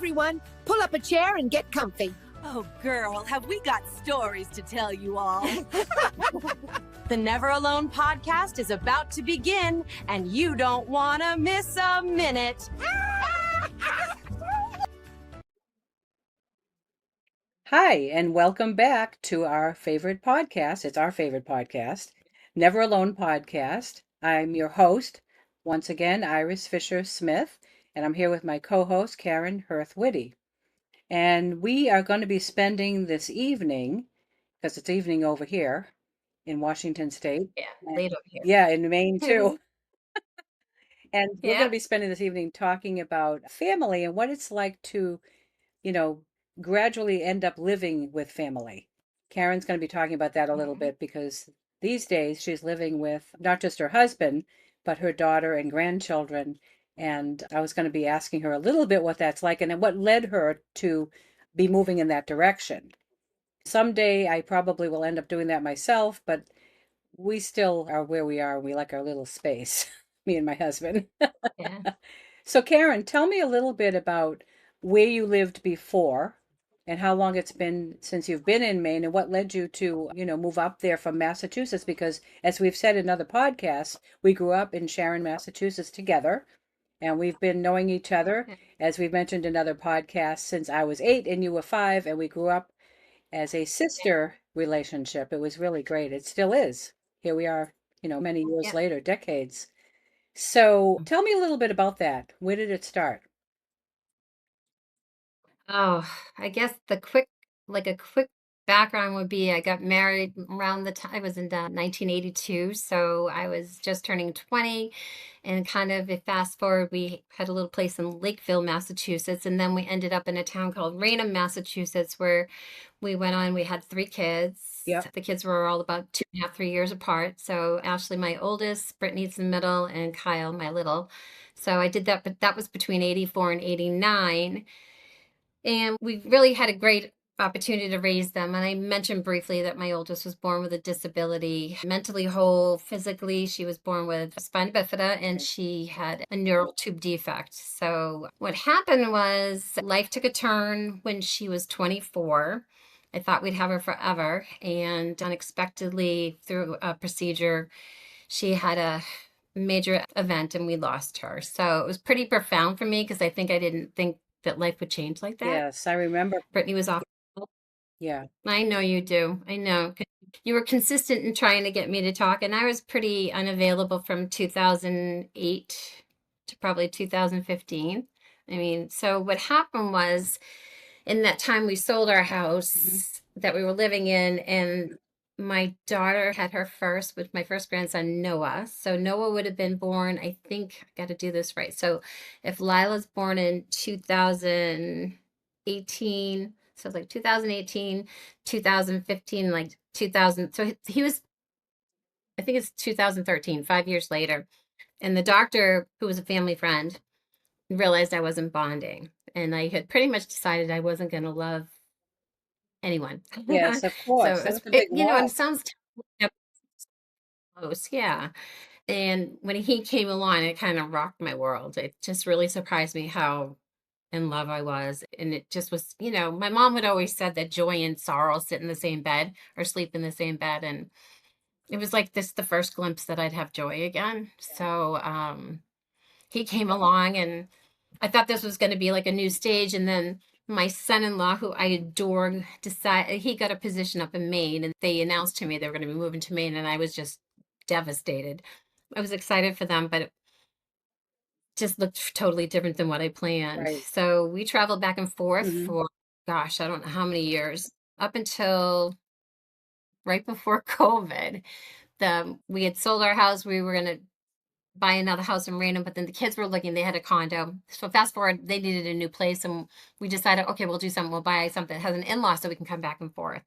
everyone. Pull up a chair and get comfy. Oh, girl, have we got stories to tell you all. The Never Alone podcast is about to begin, and you don't want to miss a minute. Hi, and welcome back to our favorite podcast. It's our favorite podcast, Never Alone Podcast. I'm your host, once again, Iris Fischer Smith, and I'm here with my co-host, Karen Huerth Whitty. And we are going to be spending this evening, because it's evening over here in Washington State. Yeah, late over here. Yeah, in Maine too. And we're going Yeah. to be spending this evening talking about family and what it's like to, gradually end up living with family. Karen's going to be talking about that a little bit because these days she's living with not just her husband, but her daughter and grandchildren. And I was going to be asking her a little bit what that's like and what led her to be moving in that direction. Someday I probably will end up doing that myself, but we still are where we are. We like our little space, me and my husband. Yeah. So, Karen, tell me a little bit about where you lived before and how long it's been since you've been in Maine and what led you to, move up there from Massachusetts. Because as we've said in other podcasts, we grew up in Sharon, Massachusetts together, and we've been knowing each other, as we've mentioned in other podcasts, since I was 8 and you were 5, and we grew up as a sister relationship. It was really great. It still is. Here we are, many years later, decades. So tell me a little bit about that. Where did it start? Oh, I guess a quick background would be I got married around the time I was in 1982, so I was just turning 20, and kind of if fast forward, we had a little place in Lakeville, Massachusetts, and then we ended up in a town called Raynham, Massachusetts, where we went on. We had 3 kids. Yep. The kids were all about 2.5, 3 years apart. So Ashley, my oldest, Brittany's in the middle, and Kyle, my little. So I did that, but that was between 84 and 89. And we really had a great opportunity to raise them. And I mentioned briefly that my oldest was born with a disability, mentally whole, physically. She was born with spina bifida and she had a neural tube defect. So what happened was life took a turn when she was 24. I thought we'd have her forever. And unexpectedly, through a procedure, she had a major event and we lost her. So it was pretty profound for me because I didn't think that life would change like that. Yes, I remember. Brittany was off. Yeah. I know you do. I know. You were consistent in trying to get me to talk, and I was pretty unavailable from 2008 to probably 2015. I mean, so what happened was in that time we sold our house that we were living in, and my daughter had her first with my first grandson, Noah. So Noah would have been born, I think, I got to do this right. So if Lila's born in 2018, so it's like 2018, 2015, like 2000. So he was, I think it's 2013, 5 years later. And the doctor, who was a family friend, realized I wasn't bonding. And I had pretty much decided I wasn't going to love anyone. Yes, of course. So That's a big and it loss. sounds close, yeah. And when he came along, it kind of rocked my world. It just really surprised me how in love I was. And it just was, my mom had always said that joy and sorrow sit in the same bed or sleep in the same bed. And it was like this the first glimpse that I'd have joy again. So he came along and I thought this was going to be like a new stage. And then my son-in-law, who I adore, decided he got a position up in Maine, and they announced to me they were going to be moving to Maine, and I was just devastated. I was excited for them, but it just looked totally different than what I planned. Right. So we traveled back and forth for, gosh, I don't know how many years, up until right before COVID. We had sold our house. We were going to buy another house in Raynham, but then the kids were looking, they had a condo. So fast forward, they needed a new place, and we decided, okay, we'll do something. We'll buy something that has an in-law so we can come back and forth.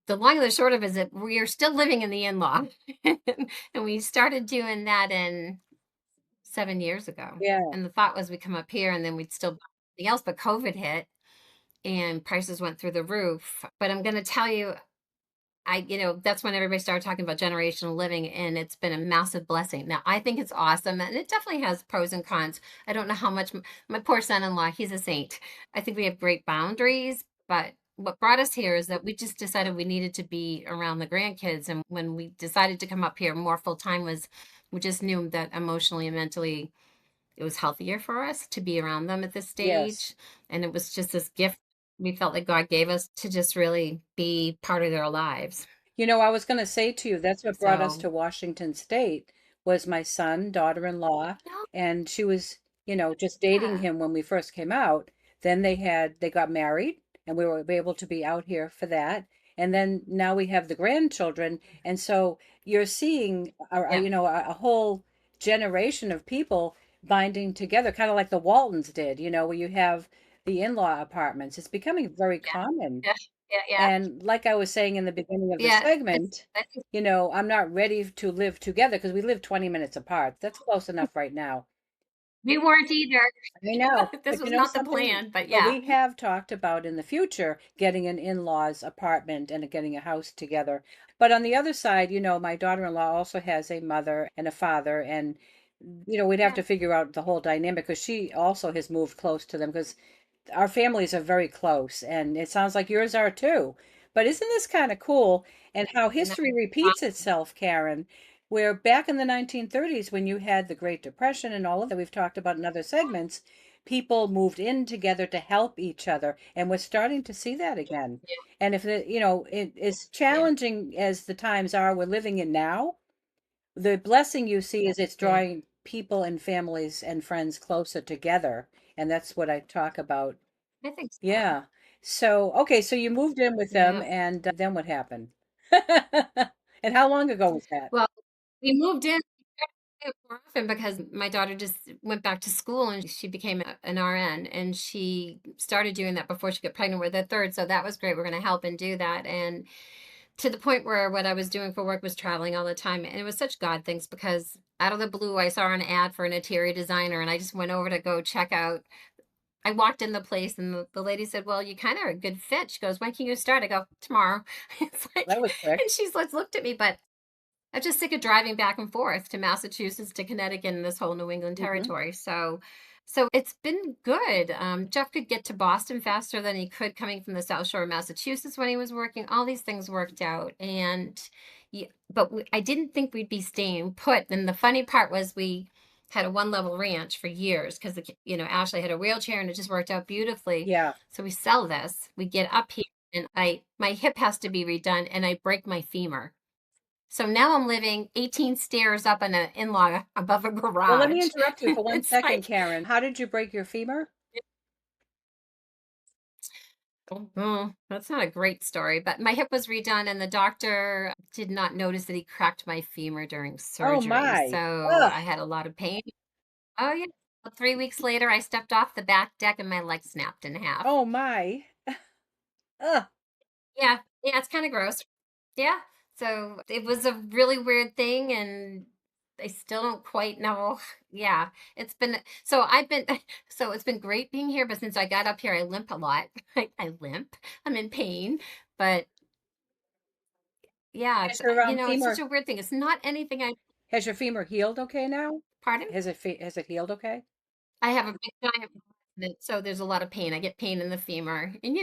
The long and the short of it is that we are still living in the in-law. And we started doing that 7 years ago. Yeah. And the thought was we'd come up here and then we'd still buy something else, but COVID hit and prices went through the roof. But I'm going to tell you, that's when everybody started talking about generational living, and it's been a massive blessing. Now, I think it's awesome, and it definitely has pros and cons. I don't know how much my poor son-in-law, he's a saint. I think we have great boundaries, but what brought us here is that we just decided we needed to be around the grandkids. And when we decided to come up here more full time was we just knew that emotionally and mentally it was healthier for us to be around them at this Yes. stage. And it was just this gift we felt like God gave us to just really be part of their lives. I was going to say to you, that's what brought us So, to Washington State was my son, daughter-in-law, no, and she was, just dating yeah, him when we first came out. Then they got married, and we were able to be out here for that. And then now we have the grandchildren, and so you're seeing yeah, a whole generation of people binding together, kind of like the Waltons did, where you have the in-law apartments. It's becoming very yeah, common. yeah, yeah, yeah. And like I was saying in the beginning of the Yeah, segment, I think I'm not ready to live together because we live 20 minutes apart. That's close enough right now. we weren't either. I know, This but was not the something, plan, but but yeah. we have talked about in the future getting an in-laws apartment and getting a house together. But on the other side, my daughter-in-law also has a mother and a father, and we'd have Yeah. to figure out the whole dynamic because she also has moved close to them because our families are very close, and it sounds like yours are too. But isn't this kind of cool? And how And that history was repeats awesome. itself, Karen, where back in the 1930s, when you had the Great Depression and all of that we've talked about in other segments, people moved in together to help each other, and we're starting to see that again. Yeah, And if it is yeah, challenging as the times are we're living in now, the blessing you see is it's yeah. drawing people and families and friends closer together, and that's what I talk about. I think so. Yeah. So, okay, so you moved in with them, Yeah. and then what happened? And how long ago was that? Well, we moved in more often because my daughter just went back to school and she became an RN, and she started doing that before she got pregnant with her third. So that was great. We're going to help and do that. And to the point where what I was doing for work was traveling all the time. And it was such God things because out of the blue, I saw an ad for an interior designer and I just went over to go check out. I walked in the place and the lady said, "Well, you kind of are a good fit." She goes, "When can you start?" I go, "Tomorrow." It's That like, was quick. and she's like, looked at me, but I'm just sick of driving back and forth to Massachusetts, to Connecticut, and this whole New England Hmm. territory. So it's been good. Jeff could get to Boston faster than he could coming from the South Shore of Massachusetts when he was working. All these things worked out, and but I didn't think we'd be staying put. And the funny part was we had a one level ranch for years because Ashley had a wheelchair and it just worked out beautifully. Yeah. So we sell this, we get up here, and I my hip has to be redone, and I break my femur. So now I'm living 18 stairs up in an in-law above a Well, let me garage. interrupt you for one It's second, like, Karen. How did you break your femur? oh, that's not a great story, but my hip was redone and the doctor did not notice that he cracked my femur during Oh surgery. my. So Ugh. I had a lot of pain. Oh, yeah. About 3 weeks later, I stepped off the back deck and my leg snapped in half. Oh my. Ugh. Yeah. Yeah, it's kind of gross. Yeah. So it was a really weird thing, and I still don't quite know. Yeah. It's been great being here, but since I got up here, I limp a lot. I limp. I'm in pain. But yeah, Has your it's such femur a weird thing. It's not anything I has your femur healed okay now? pardon? Has it healed okay? I have a big giant so there's a lot of pain. I get pain in the femur. And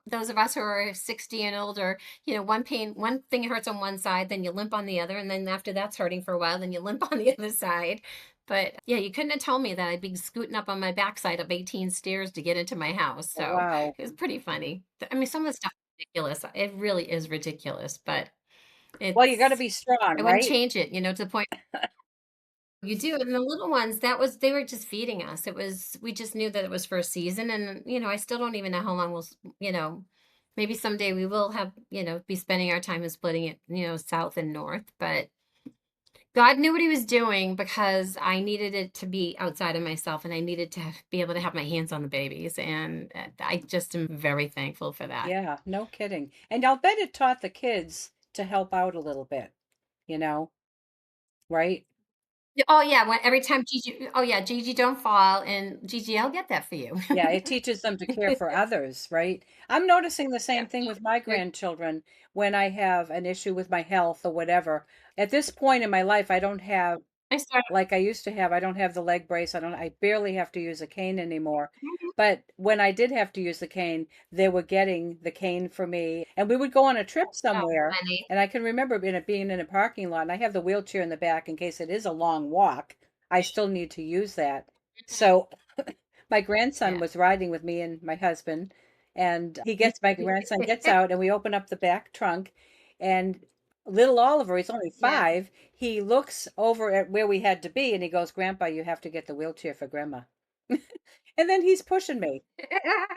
those of us who are 60 and older, one thing hurts on one side, then you limp on the other, and then after that's hurting for a while, then you limp on the other side. But yeah, you couldn't have told me that I'd be scooting up on my backside up 18 stairs to get into my house. So Wow. it was pretty funny. I mean, some of the stuff is ridiculous. It really is ridiculous, but Well, you got to it's be strong, I wouldn't right? change it, to the point you do, and the little ones, they were just feeding us. It was we just knew that it was for a season, and I still don't even know how long maybe someday we will have, be spending our time and splitting it, south and north, but God knew what he was doing because I needed it to be outside of myself and I needed to be able to have my hands on the babies, and I just am very thankful for that. Yeah, no kidding. And I'll bet it taught the kids to help out a little bit, you know, right? Oh yeah, when every time Gigi, oh yeah, Gigi, don't fall, and Gigi, I'll get that for you. Yeah, it teaches them to care for others, right? I'm noticing the Yeah. same thing with my They're- grandchildren when I have an issue with my health or whatever. At this point in my life, I don't have I started. like I used to have. I don't have the leg brace. I barely have to use a cane anymore. But when I did have to use the cane, they were getting the cane for me. And we would go on a trip Oh, somewhere. honey. And I can remember being in a parking lot and I have the wheelchair in the back in case it is a long walk. I still need to use that. So my grandson Yeah. was riding with me and my husband, and my grandson gets out, and we open up the back trunk, and little Oliver, he's only Yeah. 5, he looks over at where we had to be, and he goes, "Grandpa, you have to get the wheelchair for Grandma." And then he's pushing me.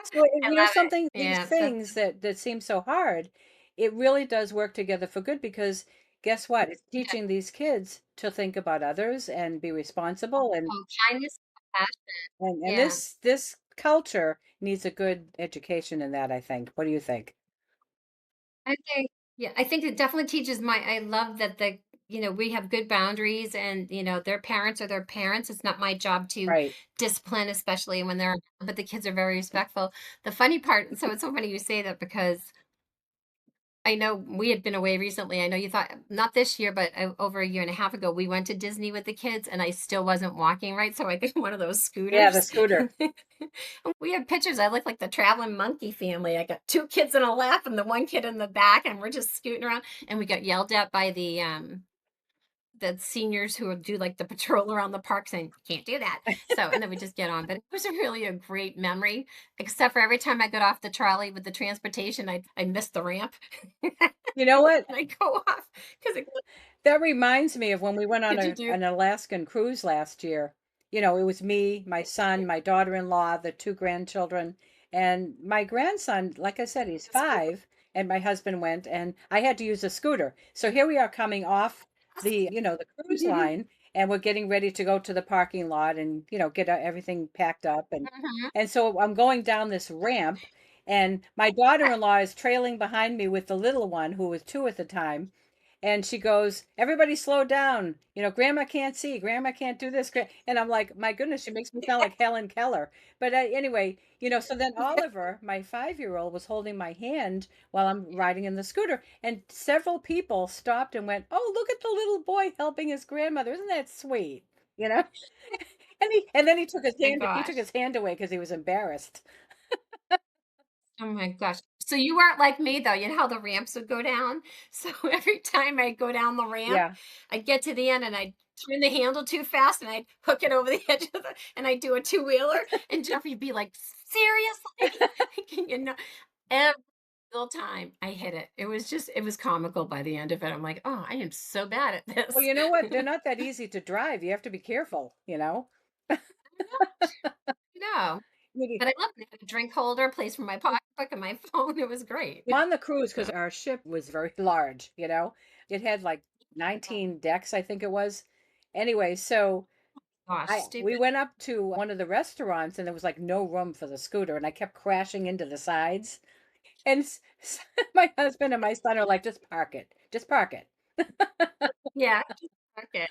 So, I love it. these Yeah, that's things that seem so hard, it really does work together for good because guess what? It's yeah. teaching these kids to think about others and be responsible Oh, kindness, compassion. and Yeah. this culture needs a good education in that, I think. What do you think? I think, yeah, I think it definitely teaches I love that we have good boundaries, and, their parents are their parents. It's not my job to Right. discipline, especially when but the kids are very respectful. The funny part, so it's so funny you say that because I know we had been away recently. I know you thought not this year, but over a year and a half ago, we went to Disney with the kids, and I still wasn't walking right. So I think one of those Yeah, the scooters. scooter. We have pictures. I look like the traveling monkey family. I got two kids in a lap and the one kid in the back, and we're just scooting around. And we got yelled at by the seniors who would do like the patrol around the park saying, can't do that. So, and then we just get on. But it was really a great memory, except for every time I got off the trolley with the transportation, I missed the ramp. You know what? And I go off because it That reminds me of when we went on did you do? an Alaskan cruise last year. It was me, my son, my daughter-in-law, the 2 grandchildren, and my grandson, like I said, he's 5, and my husband went, and I had to use a scooter. So here we are coming off the cruise line, and we're getting ready to go to the parking lot and, get everything packed up Mhm. and so I'm going down this ramp, and my daughter-in-law is trailing behind me with the little one who was 2 at the time. And she goes, "Everybody slow down. Grandma can't see. Grandma can't do this." And I'm like, my goodness, she makes me sound like Helen Keller. But anyway, so then Oliver, my 5-year-old, was holding my hand while I'm riding in the scooter. And several people stopped and went, "Oh, look at the little boy helping his grandmother. Isn't that sweet?" You know? And then My he took gosh. his hand away because he was embarrassed. Oh my gosh. So you weren't like me though. You know how the ramps would go down? So every time I go down the ramp, Yeah. I'd get to the end and I'd turn the handle too fast and I'd hook it over the edge of and I'd do a two-wheeler and Jeffy'd be like, seriously? Every single time I hit it. It was comical by the end of it. I'm like, oh, I am so bad at Well, this. you know what? They're not that easy to drive. You have to be careful. No. Maybe But I loved it. I had a drink holder, place for my pocketbook and my phone. It was great. on the cruise, because So, our ship was very large. It had like oh 19 decks, I think it was. Anyway, so gosh, we stupid. went up to one of the restaurants and there was like no room for the scooter, and I kept crashing into the sides. And my husband and my son are like, "Just park it. Just park it." Yeah. Okay.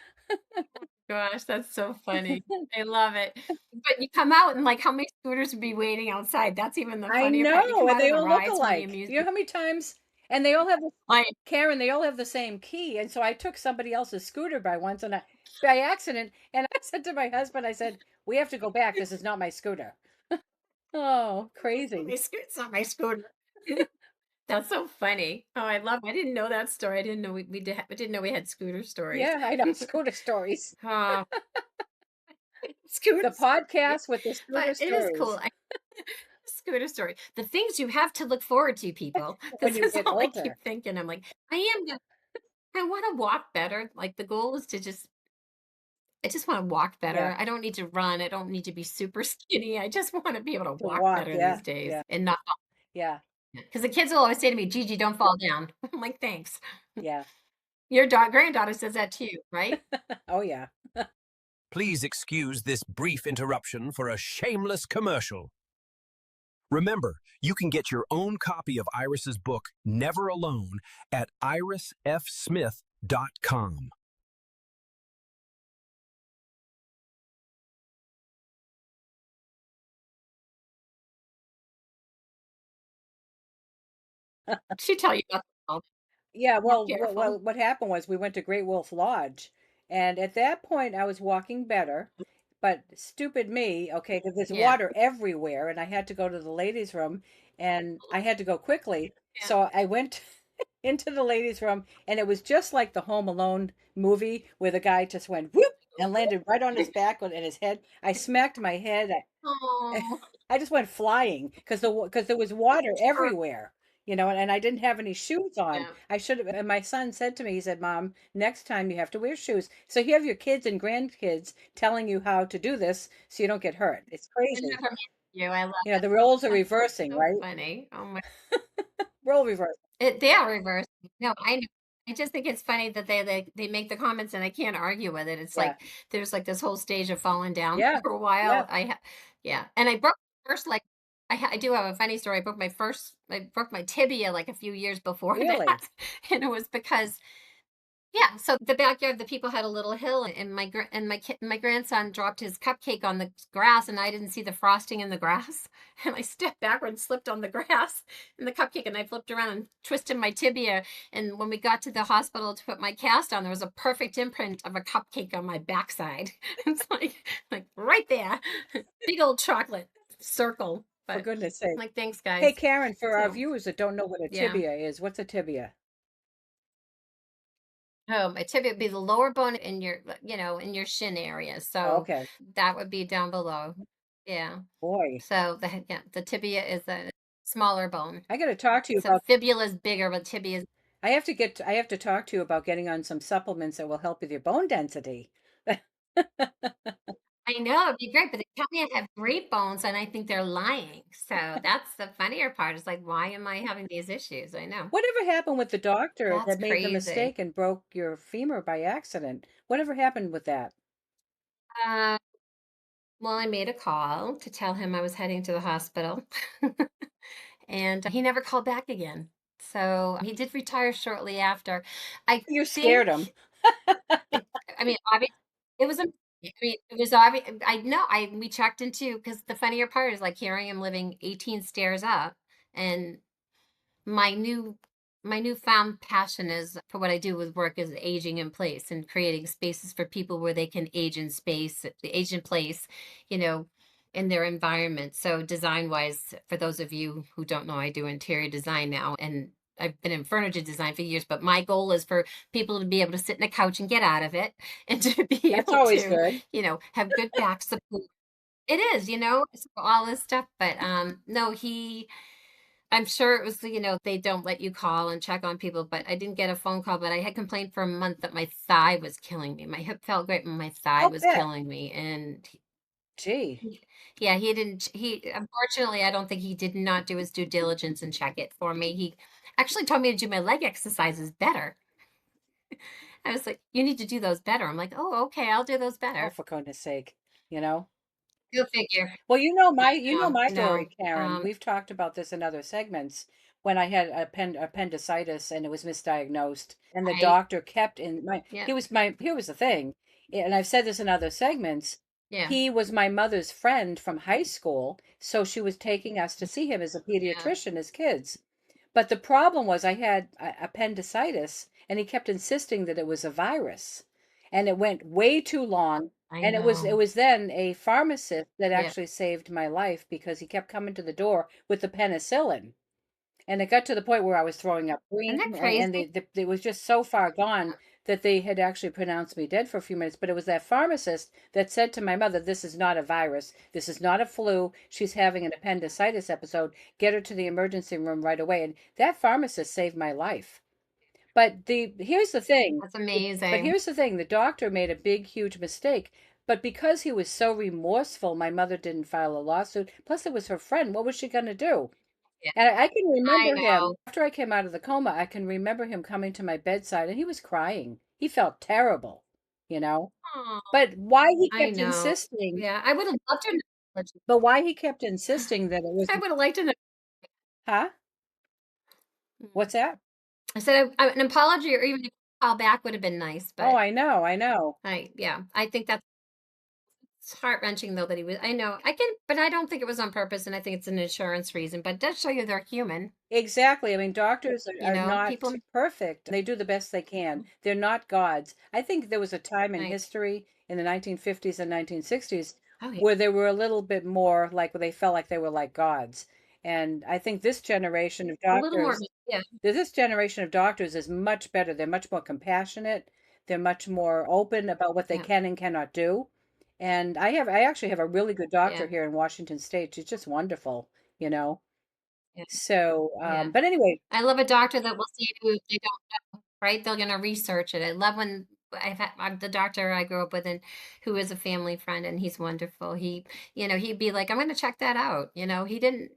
Gosh, that's so funny. I love it. But you come out and like how many scooters would be waiting outside? That's even the I funnier part. You know, come and out of they the all look rides when the alike. You know amusement. how many times, and they all have I Karen, they all have the same key. And so I took somebody else's scooter by once and by accident. And I said to my husband, I said, "We have to go back. This is not my scooter." Oh, crazy. it's not my scooter. That's so funny. Oh, I love I didn't know that story. I didn't know I didn't know we had scooter stories. Yeah, I know. Scooter stories. Oh, scooter The stories. podcast with the But scooter it is cool. stories Scooter story. The things you have to look forward to, people. when This you is get all I keep older. thinking. I'm like, I want to walk better. Like the goal is to I just want to walk Yeah, better. I don't need to run. I don't need to be super skinny. I just want to be able to to walk walk. better Yeah, these days yeah, and not yeah, because the kids will always say to me, Gigi, don't fall down. I'm like, thanks. yeah. Your granddaughter says that too, right? Oh, yeah. Please excuse this brief interruption for a shameless commercial. Remember, you can get your own copy of Iris's book, Never Alone, at irisfsmith.com. She tell you about the all. Yeah, More well, careful. what happened was we went to Great Wolf Lodge, and at that point I was walking better, but stupid me, okay, because there's Yeah. water everywhere, and I had to go to the ladies' room, and I had to go quickly, Yeah. so I went into the ladies' room, and it was just like the Home Alone movie where the guy just went whoop and landed right on his back and his head. I smacked my head. Oh, I just went flying because there was water sure. everywhere, and I didn't have any shoes on. Yeah. I should have. And my son said to me, he said, "Mom, next time you have to wear shoes." So you have your kids and grandkids telling you how to do this so you don't get hurt. It's I crazy. never met you. I love it. The roles are That's reversing, so right? funny. Oh my. Role reverse. They are reversed. No, I know. I just think it's funny that they make the comments and I can't argue with it. It's Yeah, like there's like this whole stage of falling down yeah, for a yeah. while. Yeah, and I broke my first like I do have a funny story. I broke my tibia like a few years before Really? that, and it was because yeah, so the backyard, the people had a little hill, and my grandson dropped his cupcake on the grass, and I didn't see the frosting in the grass, and I stepped backward and slipped on the grass and the cupcake, and I flipped around and twisted my tibia. And when we got to the hospital to put my cast on, there was a perfect imprint of a cupcake on my backside. It's like right there, big old chocolate circle. For But goodness sake. like, thanks, Hey, guys. Karen, for our So viewers that don't know what a yeah. tibia is, what's a tibia? My tibia would be the lower bone in in your shin area. Oh, So okay. that would be down below. Yeah. Boy, So the tibia is a smaller bone. I got to talk to you So about. fibula is bigger, but tibia is. I have to talk to you about getting on some supplements that will help with your bone density. I know it'd be great, but they tell me I have great bones, and I think they're lying. So that's the funnier part. It's like, why am I having these issues? I know Whatever happened with the doctor that's that made the crazy. mistake and broke your femur by accident? Whatever happened with that? Uh, well, I made a call to tell him I was heading to the hospital. And he never called back again. So he did retire shortly after. I You scared him. think, it, I mean, obviously, it was a. I mean, it was obvious. I know. We checked into because the funnier part is like hearing him living 18 stairs up, and my new my newfound passion is for what I do with work is aging in place and creating spaces for people where they can age in space, age in place, you know, in their environment. So design wise, for those of you who don't know, I do interior design now and I've been in furniture design for years, but my goal is for people to be able to sit in a couch and get out of it and to be That's able always to, good. have good back support. It is, so all this stuff, but no, I'm sure it was, they don't let you call and check on people, but I didn't get a phone call, but I had complained for a month that my thigh was killing me. My hip felt great, but my thigh I'll was bet. killing me. And Gee, yeah, he didn't, unfortunately, I don't think he did not do his due diligence and check it for me. He actually told me to do my leg exercises better. I was like, you need to do those better. I'm like, oh, okay, I'll do those oh, better. for goodness sake, you know. Go figure. Well, you know No, my story, no. Karen. We've talked about this in other segments. When I had appendicitis and it was misdiagnosed, and the Right. doctor kept in my. Yeah. Here was the thing, and I've said this in other segments. Yeah. He was my mother's friend from high school, so she was taking us to see him as a Yeah. pediatrician as kids. But the problem was I had appendicitis, and he kept insisting that it was a virus, and it went way too long. I And it know. was then a pharmacist that Yeah. actually saved my life because he kept coming to the door with the penicillin. And it got to the point where I was throwing up Isn't green, that and crazy? it was just so far gone that they had actually pronounced me dead for a few minutes. But it was that pharmacist that said to my mother, "This is not a virus. This is not a flu. She's having an appendicitis episode. Get her to the emergency room right away." And that pharmacist saved my life. But here's the thing. That's amazing. Here's the thing. The doctor made a big, huge mistake. But because he was so remorseful, my mother didn't file a lawsuit. Plus, it was her friend. What was she going to do? Yeah, And I can I remember him know. after I came out of the coma. I can remember him coming to my bedside and he was crying. He felt terrible, you know. Aw, But why he I kept know. insisting, Yeah, I would have loved to know. but why he kept insisting that it was, I would have liked to know. huh? Mm. What's that? I said an apology or even a call back would have been nice, Oh, but I know. yeah, I think that's It's heart-wrenching though that he was I know, I can but I don't think it was on purpose, and I think it's an insurance reason, but it does show you they're human, Exactly. I mean, doctors you are know? not People perfect. They do the best they can. They're not gods. I think there was a time in Right. history in the 1950s and 1960s Oh, yeah. where they were a little bit more like where they felt like they were like gods. And I think this generation of A little more doctors, yeah, this generation of doctors is much better. They're much more compassionate. They're much more open about what they yeah, can and cannot do. And I actually have a really good doctor yeah, here in Washington State. She's just wonderful, you know. yeah, So, yeah. but anyway, I love a doctor that will see who they don't know, right? They're gonna research it. I love when I'm the doctor I grew up with and who is a family friend and he's wonderful. He'd be like, I'm gonna check that out. He didn't,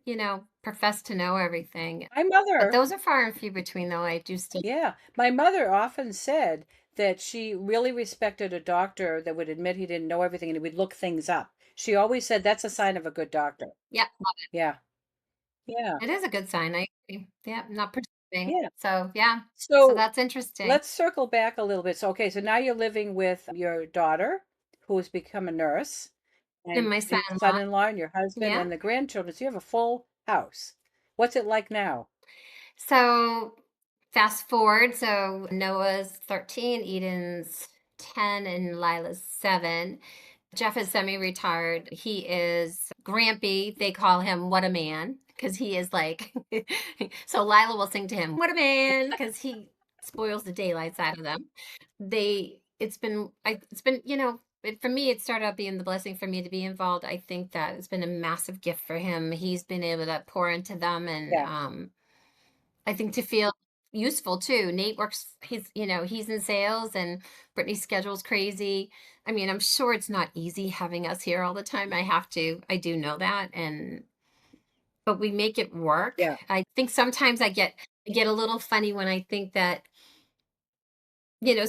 profess to know everything. my But mother, those are far and few between though. I do still yeah, my mother often said that she really respected a doctor that would admit he didn't know everything and he would look things up. She always said that's a sign of a good doctor. yeah, Yeah. Yeah. it is a good sign. I agree. Yeah, not participating. Yeah. So yeah. So So that's interesting. let's circle back a little bit. So, okay, so now you're living with your daughter who's become a nurse And my and son-in-law. son-in-law and your husband Yeah. and the grandchildren. So you have a full house. What's it like now? So fast forward, so Noah's 13, Eden's 10, and Lila's 7. Jeff is semi-retired. He is Grampy. They call him What a Man because he is like so Lila will sing to him, What a Man, because he spoils the daylights out of them. It's been, for me, it started out being the blessing for me to be involved. I think that it's been a massive gift for him. He's been able to pour into them and Yeah. I think to feel useful too. Nate works, he's in sales and Brittany's schedule's crazy. I mean, I'm sure it's not easy having us here all the time. I do know that. But we make it work. Yeah. I think sometimes I get a little funny when I think that,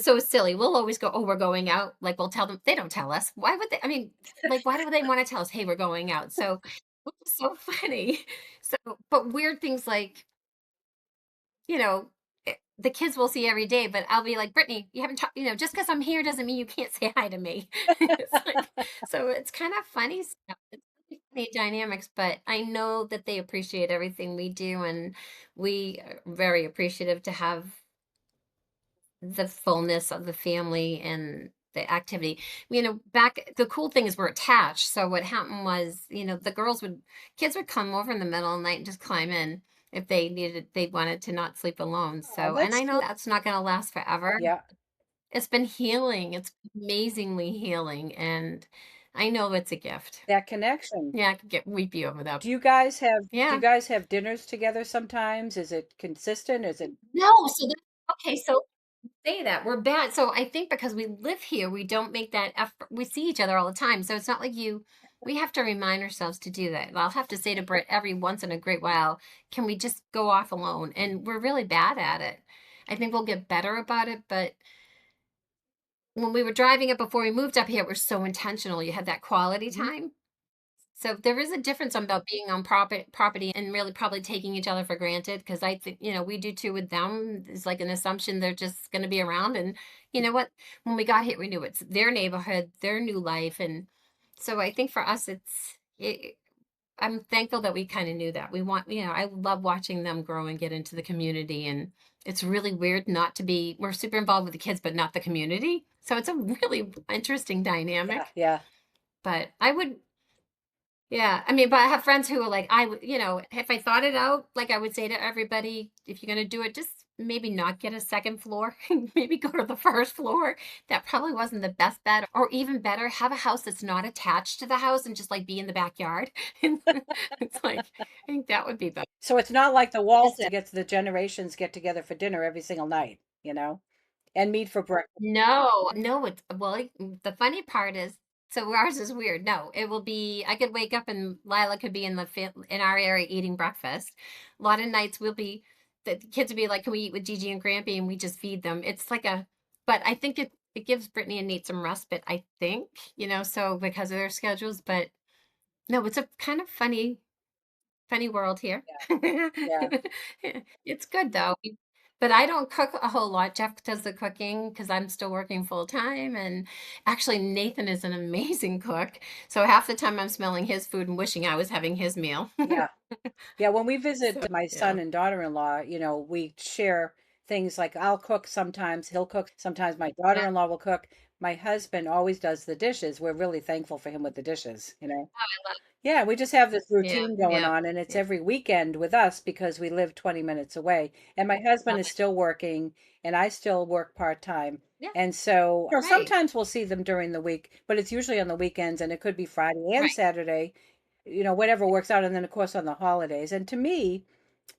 so silly. We'll always go, oh, we're going out. Like we'll tell them, they don't tell us. Why would they? I mean, like, why do they want to tell us, hey, we're going out? So it's so funny. So, but weird things like, the kids will see every day, but I'll be like, Brittany, you haven't talked, just because I'm here doesn't mean you can't say hi to me. So it's kind of funny stuff. It's really funny dynamics, but I know that they appreciate everything we do, and we are very appreciative to have the fullness of the family and the activity. Back the cool thing is we're attached. So what happened was, kids would come over in the middle of the night and just climb in if they wanted to not sleep alone. Oh, So, and that's I know that's not going to last forever. yeah. It's been healing. It's amazingly healing. And I know it's a gift. That connection. Yeah, I could get weepy over that. Do you Yeah. guys have dinners together sometimes? Is it consistent? Is it No, okay, so say that we're bad. So I think because we live here, we don't make that effort. We see each other all the time. So it's not like we have to remind ourselves to do that. I'll have to say to Britt every once in a great while, can we just go off alone? And we're really bad at it. I think we'll get better about it. But when we were driving up before we moved up here, it was so intentional. You had that quality Mhm. time. So there is a difference about being on property and really probably taking each other for granted because I think, we do too with them. It's like an assumption they're just going to be around. And you know what? When we got here, we knew it's their neighborhood, their new life. And so I think for us, I'm thankful that we kind of knew that. I love watching them grow and get into the community. And it's really weird not to be, we're super involved with the kids, but not the community. So it's a really interesting Yeah, dynamic. yeah. But yeah, I mean, but I have friends who are like, if I thought it out, like I would say to everybody, if you're going to do it, just maybe not get a second floor, maybe go to the first floor. That probably wasn't the best bet. Or even better, have a house that's not attached to the house and just like be in the backyard. It's like, I think that would be better. So it's not like the Waltz Just gets the generations get together for dinner every single night, and meet for breakfast. No, no, the funny part is, so ours is weird. No, it will be, I could wake up and Lila could be in our area eating breakfast. A lot of nights the kids would be like, can we eat with Gigi and Grampy? And we just feed them. It's like but I think it gives Brittany and Nate some respite, I think, so because of their schedules, but no, it's a kind of funny world here. Yeah. It's good though. But I don't cook a whole lot. Jeff does the cooking because I'm still working full time. And actually, Nathan is an amazing cook. So half the time I'm smelling his food and wishing I was having his meal. Yeah. Yeah, when we So, visit my yeah. son and daughter-in-law, we share things like I'll cook sometimes, he'll cook, sometimes my Yeah. daughter-in-law will cook. My husband always does the dishes. We're really thankful for him with the dishes. Oh, I love. Yeah, we just have this Yeah. routine going Yeah. on, and it's Yeah. every weekend with us because we live 20 minutes away. And my husband Love is it. still working, and I still work part-time. Yeah. And so, Right. sometimes we'll see them during the week, but it's usually on the weekends, and it could be Friday and Right. Saturday, whatever works out. And then, of course, on the holidays. And to me,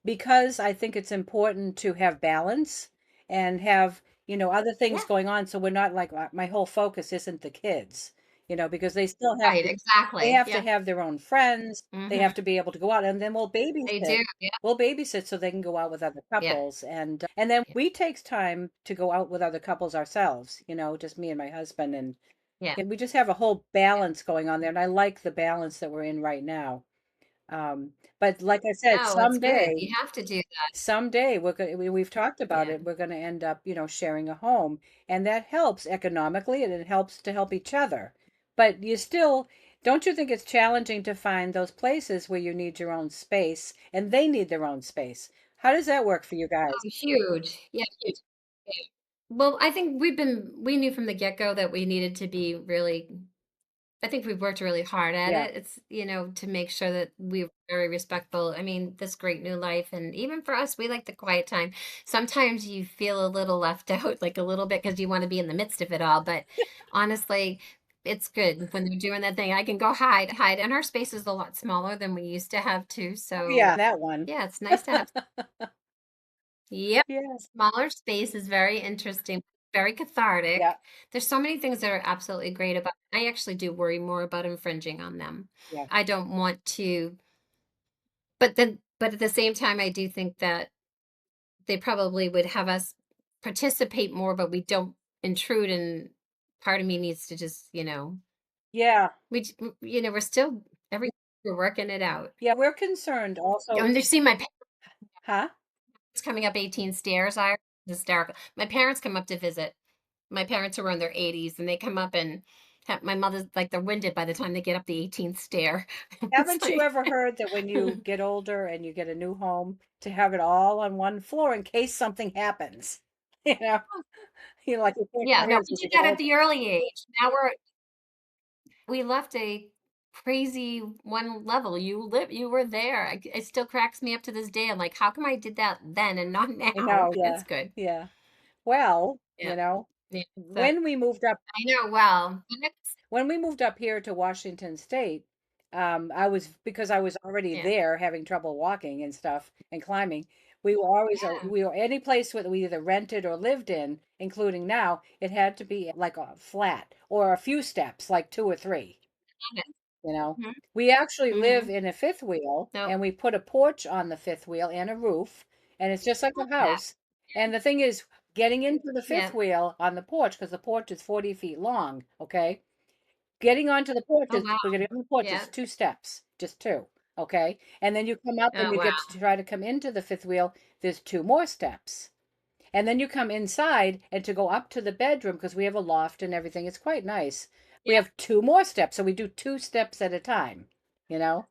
because I think it's important to have balance and have, other things Yeah. going on. So we're not like my whole focus isn't the kids, because they still have Right. to, they Exactly. have to Yeah. have their own friends. They Hmm. have to be able to go out, and then we'll They babysit. do. Yeah. We'll babysit so they can go out with other Yeah. couples, and then Yeah. we takes time to go out with other couples ourselves, just me and my husband, and Yeah. we just have a whole Yeah. balance going on there, and I like the balance that we're in right now. But like I said, No, it's good. someday You have to do that. someday we've talked about Yeah. it. We're going to end up, sharing a home, and that helps economically, and it helps to help each other. But don't you think it's challenging to find those places where you need your own space and they need their own space? How does that work for you Oh, guys? huge. Yeah. Huge. Yeah. Well, I think we knew from the get-go that we needed to be really, I think we've worked really hard at Yeah. it. It's, to make sure that we're very respectful. I mean, this great new life. And even for us, we like the quiet time. Sometimes you feel a little left out, like a little bit, because you want to be in the midst of it all. But honestly, it's good when they're doing that thing. I can go hide. And our space is a lot smaller than we used to have too. Oh, So yeah, that one. yeah, it's nice to have. Yep. Yeah. Smaller space is very interesting, very cathartic. Yeah. There's so many things that are absolutely great about I actually do worry more about infringing on them. Yeah. I don't want to, but at the same time, I do think that they probably would have us participate more, but we don't intrude, and part of me needs to just, Yeah. we're still every we're working it out. Yeah, we're concerned also. And they see my Huh? parents coming up 18 stairs, I hysterical. My parents come up to visit. My parents are in their 80s, and they come up and my mother's like they're winded by the time they get up the 18th stair. It's Haven't you like, ever heard that when you get older and you get a new home, to have it all on one floor in case something happens? You know, like you can't yeah, come no, here we as you did get that at older. the early age. Now we left a crazy one level. You were there. It still cracks me up to this day. I'm like, how come I did that then and not I now? know, It's yeah, good. yeah. Well, Yeah. Yeah. So when we moved up I know well. when we moved up here to Washington State, because I was already Yeah. there having trouble walking and stuff and climbing. We were always Yeah. we were any place that we either rented or lived in, including now, it had to be like a flat or a few steps, like two or three. Love it. You know, Mhm. we actually live Mhm. in a fifth wheel, No, and we put a porch on the fifth wheel and a roof, and it's just like love a that. house. And the thing is, getting into the fifth Yeah. wheel on the porch, because the porch is 40 feet long, okay? Getting onto the porch Oh is wow. we're getting on the porch Yeah. is two steps, just two, okay? And then you come up and Oh you wow. get to try to come into the fifth wheel, there's two more steps. And then you come inside, and to go up to the bedroom, because we have a loft and everything, it's quite nice. We Yeah. have two more steps, so we do two steps at a time, you know?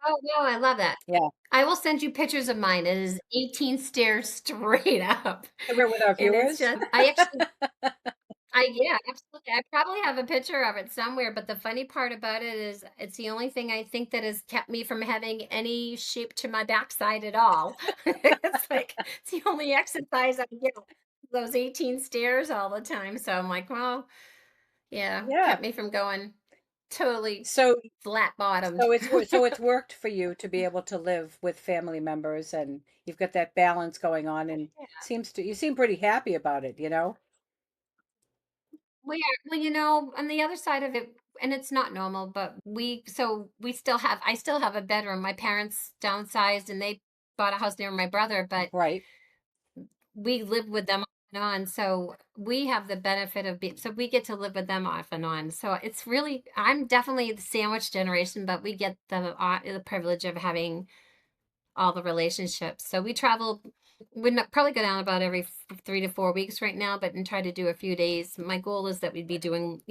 Oh, no, I love that. Yeah. I will send you pictures of mine. It is 18 stairs straight up. Share it with our And it's viewers. just yeah, absolutely. I probably have a picture of it somewhere, but the funny part about it is it's the only thing I think that has kept me from having any shape to my backside at all. It's like it's the only exercise I get, those 18 stairs all the time. So I'm like, well, yeah, Yeah. kept me from going totally So flat bottomed. so it's worked for you to be able to live with family members, and you've got that balance going on, and you seem pretty happy about it, you know? Well, on the other side of it, and it's not normal, but we still have, I still have a bedroom. My parents downsized and they bought a house near my brother, but Right. we live with them off and on. So we have the benefit of so we get to live with them off and on. So it's really, I'm definitely the sandwich generation, but we get the privilege of having all the relationships. So we travel Would not probably go down about every 3 to 4 weeks right now, but and try to do a few days. My goal is that we'd be doing,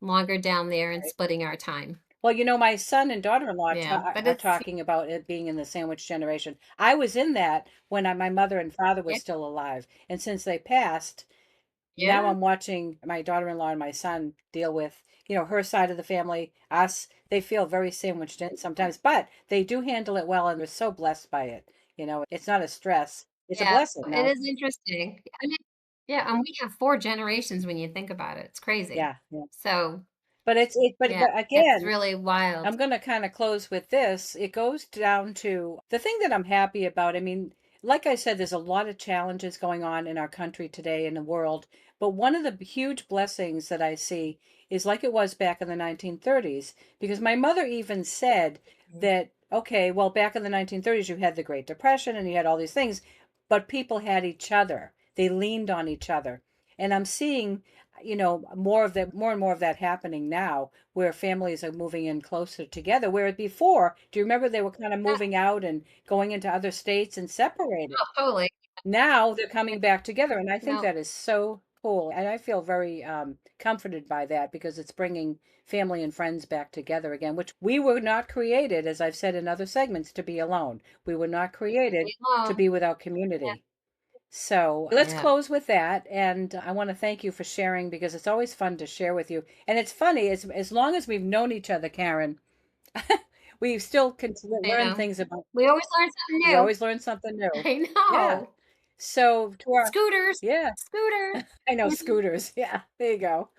longer down there and Right. splitting our time. Well, my son and daughter-in-law Yeah, but are it's talking about it being in the sandwich generation. I was in that when my mother and father were yeah, still alive. And since they passed, now yeah, I'm watching my daughter-in-law and my son deal with, her side of the family, us. They feel very sandwiched in sometimes, but they do handle it well and they're so blessed by it. It's not a stress. It's a yeah. blessing, It no? is interesting. I mean, yeah, and we have 4 generations when you think about it. It's crazy. Yeah, yeah. So But yeah, but it's again, really wild. I'm going to kind of close with this. It goes down to the thing that I'm happy about. I mean, like I said, there's a lot of challenges going on in our country today in the world. But one of the huge blessings that I see is like it was back in the 1930s, because my mother even said that, okay, well, back in the 1930s, you had the Great Depression and you had all these things, but people had each other. They leaned on each other. And I'm seeing, more and more of that happening now where families are moving in closer together. Where before, do you remember they were kind of Yeah, moving out and going into other states and separated? oh, totally. Now they're Yeah, coming back together, and I think no, that is so cool. And I feel very comforted by that because it's bringing family and friends back together again, which we were not created, as I've said in other segments, to be alone. We were not created leave to alone. be without Yeah, community. So let's yeah. close with that. And I want to thank you for sharing because it's always fun to share with you. And it's funny, as long as we've known each other, Karen, we still can I learn know. things about, We always learn something we new. always learn something new. I Yeah. know. So to our, Scooters, yeah, scooters. I know scooters. Yeah, there you go.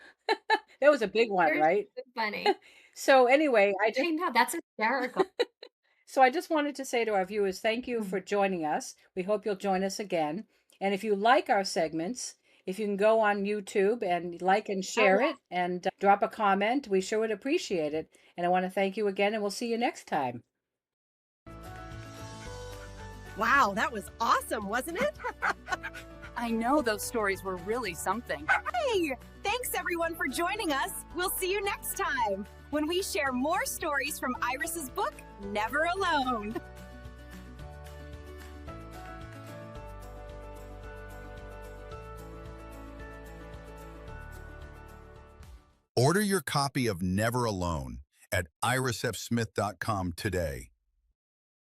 That was a big one, Scooters right? are funny. So anyway, I know, that's hysterical. I just wanted to say to our viewers, thank you for Mhm. joining us. We hope you'll join us again. And if you like our segments, if you can go on YouTube and like and Oh, share it and drop a comment, we sure would appreciate it. And I want to thank you again, and we'll see you next time. Wow, that was awesome, wasn't it? I know those stories were really something. Hey, thanks everyone for joining us. We'll see you next time when we share more stories from Iris's book, Never Alone. Order your copy of Never Alone at irisfsmith.com today.